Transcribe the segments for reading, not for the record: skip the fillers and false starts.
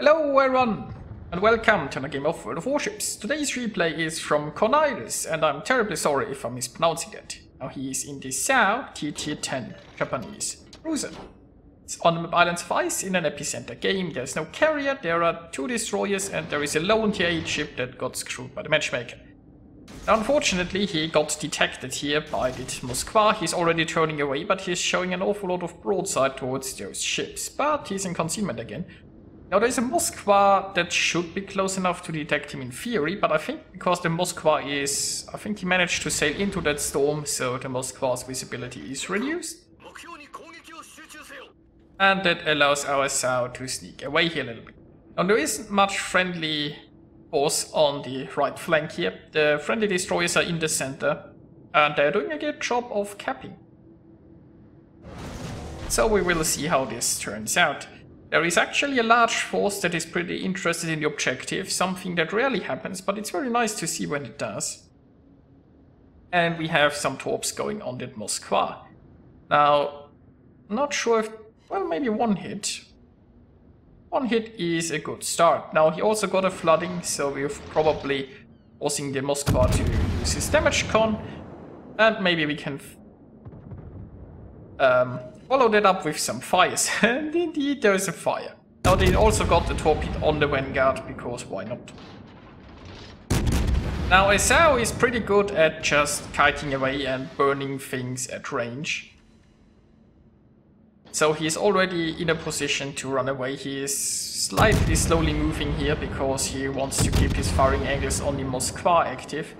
Hello everyone, and welcome to another game of World of Warships. Today's replay is from Coniles, and I'm terribly sorry if I'm mispronouncing it. Now he is in the SAO TT-10 Japanese cruiser. It's on the islands of ice in an epicenter game. There's no carrier, there are 2 destroyers, and there is a lone tier 8 ship that got screwed by the matchmaker. Now, unfortunately, he got detected here by the Moskva. He's already turning away, but he's showing an awful lot of broadside towards those ships. But he's in concealment again. Now there's a Moskva that should be close enough to detect him in theory, but I think because the Moskva is... I think he managed to sail into that storm, so the Moskva's visibility is reduced. And that allows our SAO to sneak away here a little bit. Now there isn't much friendly force on the right flank here. The friendly destroyers are in the center, and they're doing a good job of capping. So we will see how this turns out. There is actually a large force that is pretty interested in the objective, something that rarely happens, but it's very nice to see when it does. And we have some torps going on that Moskva. Now, not sure if... well, maybe one hit. One hit is a good start. Now, he also got a flooding, so we're probably forcing the Moskva to use his damage con. And maybe we can... follow that up with some fires, and indeed there is a fire. Now they also got the torpedo on the Vanguard, because why not? Now a SAO is pretty good at just kiting away and burning things at range. So he is already in a position to run away. He is slightly slowly moving here, because he wants to keep his firing angles on the Moskva active.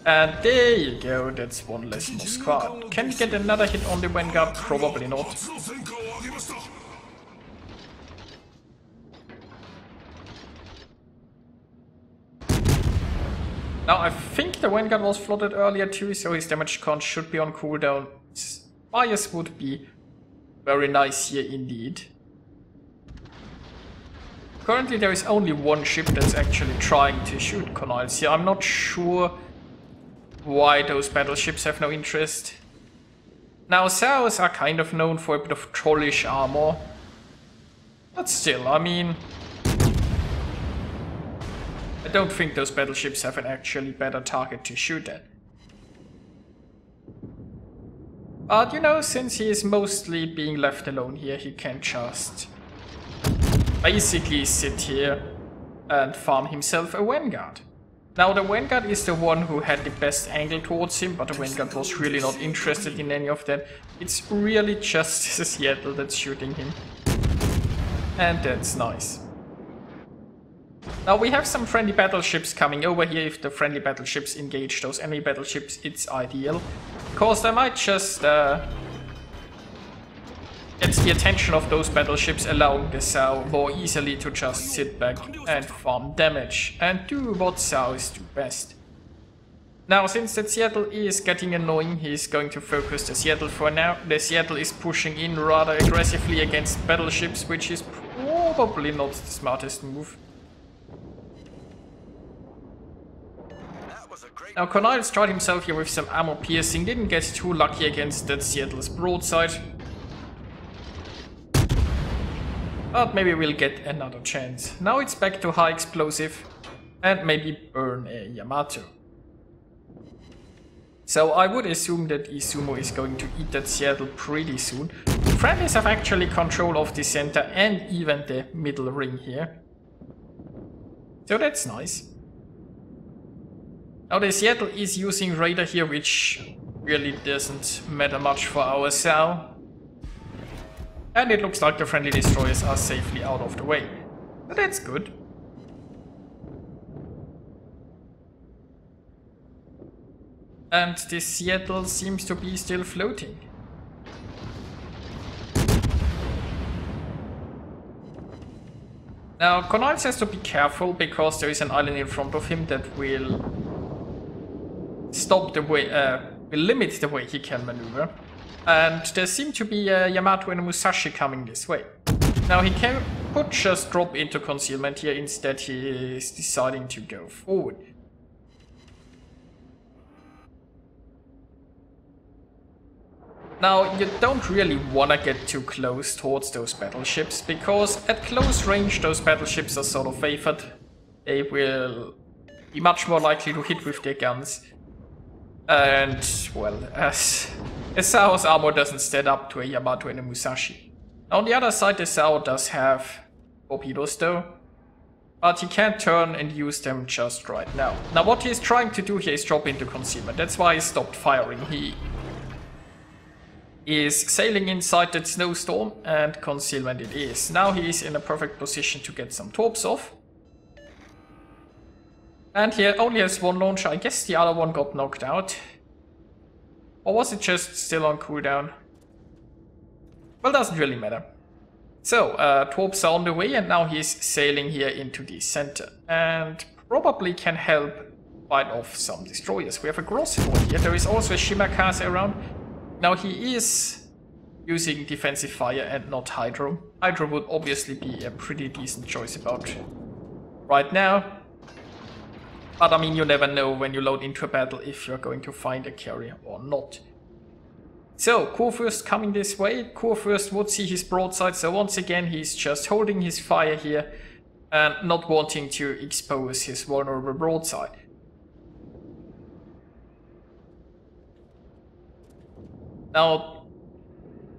And there you go, that's one less Moskva. Can we get another hit on the Vanguard? Probably not. Now I think the Vanguard was flooded earlier too, so his damage con should be on cooldown. Fires would be very nice here indeed. Currently there is only one ship that's actually trying to shoot coniles here. I'm not sure why those battleships have no interest. Now SAOs are kind of known for a bit of trollish armor. But still, I mean... I don't think those battleships have an actually better target to shoot at. But you know, since he is mostly being left alone here, he can just basically sit here and farm himself a Vanguard. Now the Vanguard is the one who had the best angle towards him, but the Vanguard was really not interested in any of that. It's really just the Seattle that's shooting him. And that's nice. Now we have some friendly battleships coming over here. If the friendly battleships engage those enemy battleships, it's ideal. Because they might just get the attention of those battleships, allowing the SAO more easily to just sit back and farm damage and do what SAOs do best. Now, since that Seattle is getting annoying, he's going to focus the Seattle for now. The Seattle is pushing in rather aggressively against battleships, which is probably not the smartest move. Now, Coniles tried himself here with some armor piercing, didn't get too lucky against that Seattle's broadside. But maybe we'll get another chance. Now it's back to high explosive and maybe burn a Yamato. So I would assume that Izumo is going to eat that Seattle pretty soon. The friendlies have actually control of the center and even the middle ring here. So that's nice. Now the Seattle is using radar here, which really doesn't matter much for our SAO. And it looks like the friendly destroyers are safely out of the way. But that's good. And the Seattle seems to be still floating. Now Coniles has to be careful, because there is an island in front of him that will stop the way, will limit the way he can maneuver. And there seem to be a Yamato and a Musashi coming this way. Now he could just drop into concealment here, instead he is deciding to go forward. Now, you don't really want to get too close towards those battleships, because at close range those battleships are sort of favored. They will be much more likely to hit with their guns. And, well, as Sao's armor doesn't stand up to a Yamato and a Musashi. Now, on the other side, the Sao does have torpedoes though, but he can't turn and use them just right now. Now, what he's trying to do here is drop into concealment. That's why he stopped firing. He is sailing inside that snowstorm, and concealment it is. Now he is in a perfect position to get some torps off. And he only has one launcher. I guess the other one got knocked out. Or was it just still on cooldown? Well, doesn't really matter. So, torps are on the way, and now he's sailing here into the center. And probably can help fight off some destroyers. We have a crossbow here. There is also a Shimakaze around. Now he is using defensive fire and not Hydro. Hydro would obviously be a pretty decent choice about right now. But I mean, you never know when you load into a battle if you're going to find a carrier or not. So, Kurfürst coming this way. Kurfürst would see his broadside, so once again he's just holding his fire here and not wanting to expose his vulnerable broadside. Now,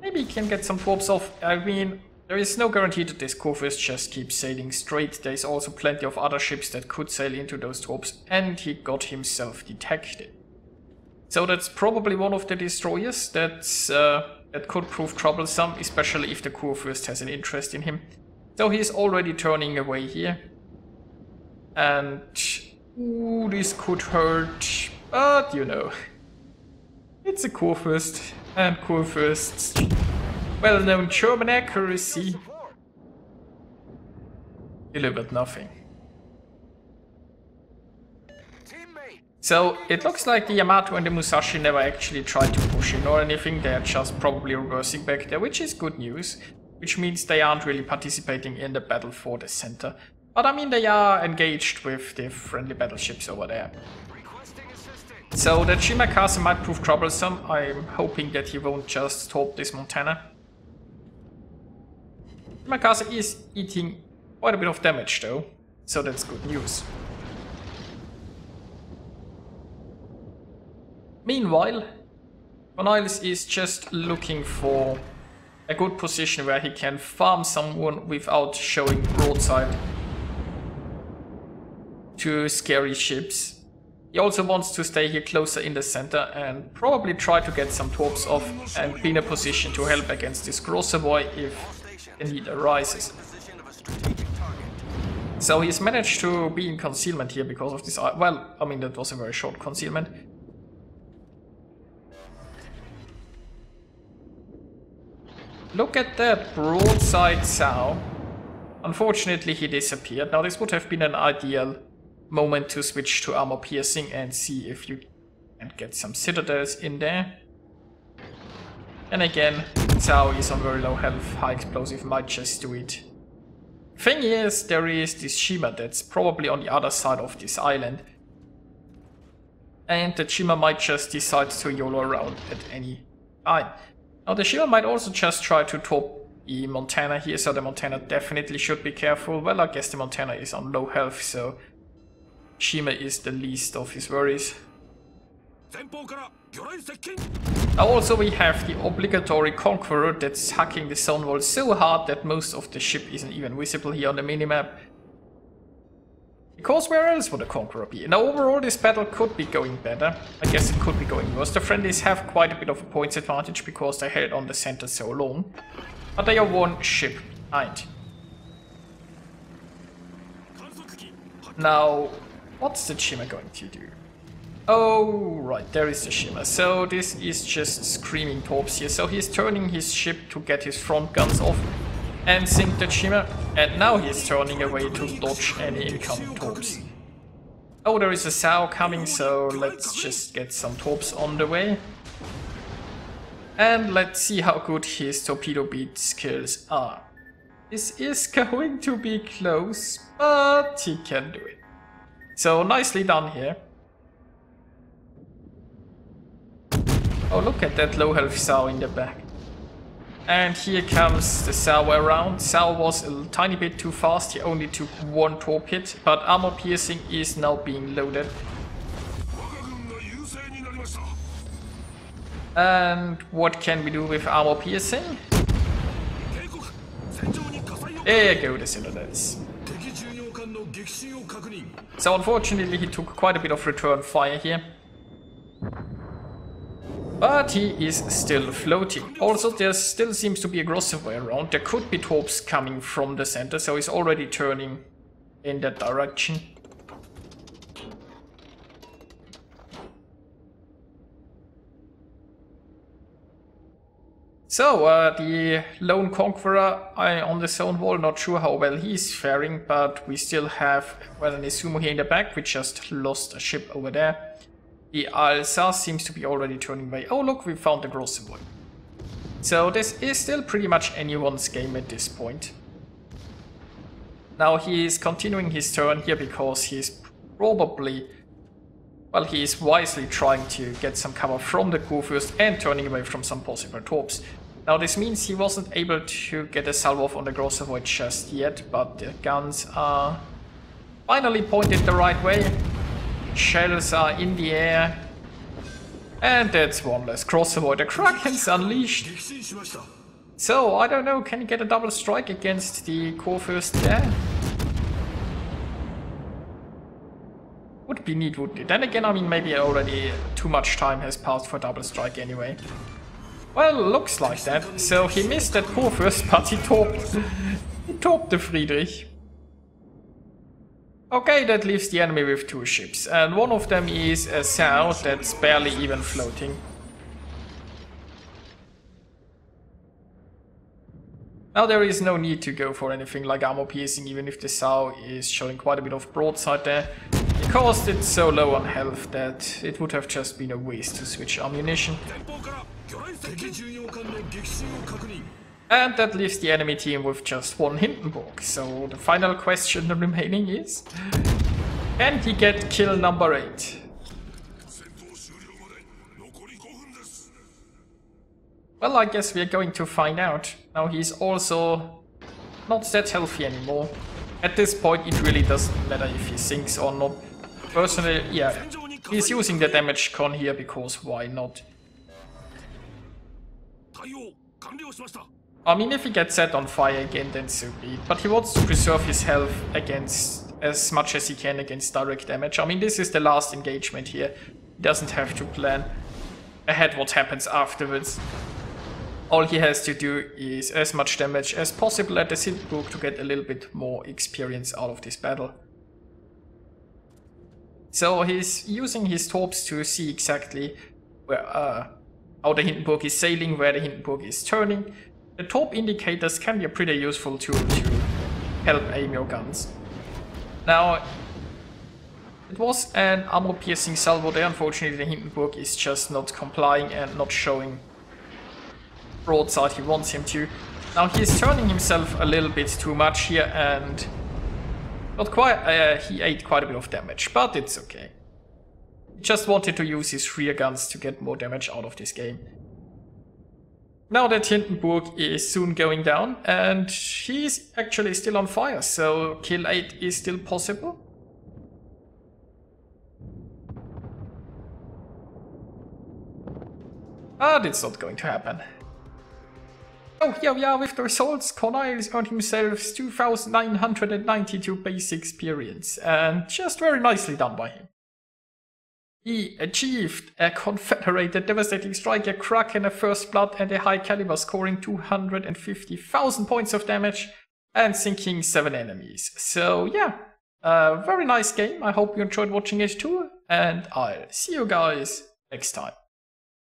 maybe he can get some torps off. I mean, there is no guarantee that this Kurfürst just keeps sailing straight. There's also plenty of other ships that could sail into those torps, and he got himself detected. So that's probably one of the destroyers that could prove troublesome, especially if the Kurfürst has an interest in him. So he's already turning away here. And ooh, this could hurt, but you know, it's a Kurfürst, and Kurfürst's well-known German accuracy delivered nothing. So it looks like the Yamato and the Musashi never actually tried to push in or anything. They are just probably reversing back there, which is good news, which means they aren't really participating in the battle for the center. But I mean, they are engaged with the friendly battleships over there. So that Shimakaze might prove troublesome. I'm hoping that he won't just torp this Montana. Shimakaze is eating quite a bit of damage though, so that's good news. Meanwhile, coniles is just looking for a good position where he can farm someone without showing broadside to scary ships. He also wants to stay here closer in the center and probably try to get some torps off and be in a position to help against this Grosserboy if the need arises. So he's managed to be in concealment here because of this. Well, I mean, that was a very short concealment. Look at that broadside Sao. Unfortunately, he disappeared. Now, this would have been an ideal moment to switch to armor piercing and see if you can get some citadels in there. And again, Sao is on very low health. High explosive might just do it. Thing is, there is this Shima that's probably on the other side of this island. And the Shima might just decide to YOLO around at any time. Now the Shima might also just try to torp the Montana here, so the Montana definitely should be careful. Well, I guess the Montana is on low health, so Shima is the least of his worries. Now also we have the obligatory Conqueror that's hacking the zone wall so hard that most of the ship isn't even visible here on the minimap. Because where else would a Conqueror be? Now overall this battle could be going better. I guess it could be going worse. The friendlies have quite a bit of a points advantage because they held on the center so long. But they are one ship behind. Now, what's the Shima going to do? Oh, right, there is the Shima. So this is just screaming torps here. So he's turning his ship to get his front guns off and sink the Shima. And now he's turning away to dodge any incoming torps. Oh, there is a Sao coming, so let's just get some torps on the way. And let's see how good his torpedo beat skills are. This is going to be close, but he can do it. So nicely done here. Oh, look at that low health Sao in the back. And here comes the Sao around. Sao was a tiny bit too fast. He only took one torp hit, but armor piercing is now being loaded. And what can we do with armor piercing? There you go, the citadels. So unfortunately he took quite a bit of return fire here. But he is still floating. Also, there still seems to be a Grossovoy around. There could be torps coming from the center, so he's already turning in that direction. So, the Lone Conqueror on the zone wall, not sure how well he's faring, but we still have, well, an Izumo here in the back. We just lost a ship over there. The Alsa seems to be already turning away. Oh look, we found the Grossovoy. So this is still pretty much anyone's game at this point. Now he is continuing his turn here because he's probably... well, he is wisely trying to get some cover from the Kurfürst and turning away from some possible torps. Now this means he wasn't able to get a salvo off on the Grossovoy just yet, but the guns are finally pointed the right way. Shells are in the air. And that's one less Grossovoy. The Kraken's unleashed. So, I don't know, can he get a double strike against the Kurfürst there? Would be neat, wouldn't it? Then again, I mean, maybe already too much time has passed for double strike anyway. Well, looks like that. So he missed that Kurfürst, but he torped the Friedrich. Okay, that leaves the enemy with two ships, and one of them is a Sao that's barely even floating. Now there is no need to go for anything like armor piercing, even if the Sao is showing quite a bit of broadside there, because it's so low on health that it would have just been a waste to switch ammunition. And that leaves the enemy team with just one Hindenburg. So the final question remaining is, can he get kill number 8? Well, I guess we're going to find out. Now he's also not that healthy anymore. At this point it really doesn't matter if he sinks or not. Personally, yeah, he's using the damage con here because why not? I mean, if he gets set on fire again, then so be it. But he wants to preserve his health against as much as he can against direct damage. I mean, this is the last engagement here. He doesn't have to plan ahead what happens afterwards. All he has to do is as much damage as possible at the Hindenburg to get a little bit more experience out of this battle. So he's using his torps to see exactly where how the Hindenburg is sailing, where the Hindenburg is turning. The torp indicators can be a pretty useful tool to help aim your guns. Now, it was an armor piercing salvo there. Unfortunately, the Hindenburg is just not complying and not showing broadside he wants him to. Now he's turning himself a little bit too much here and not quite. He ate quite a bit of damage, but it's okay. He just wanted to use his rear guns to get more damage out of this game. Now that Hindenburg is soon going down, and he's actually still on fire, so kill 8 is still possible. But it's not going to happen. Oh, here we are with the results. Coniles earned himself 2,992 base experience, and just very nicely done by him. He achieved a Confederated Devastating Strike, a Kraken, a First Blood, and a High Caliber, scoring 250,000 points of damage and sinking 7 enemies. So yeah, a very nice game. I hope you enjoyed watching it too, and I'll see you guys next time.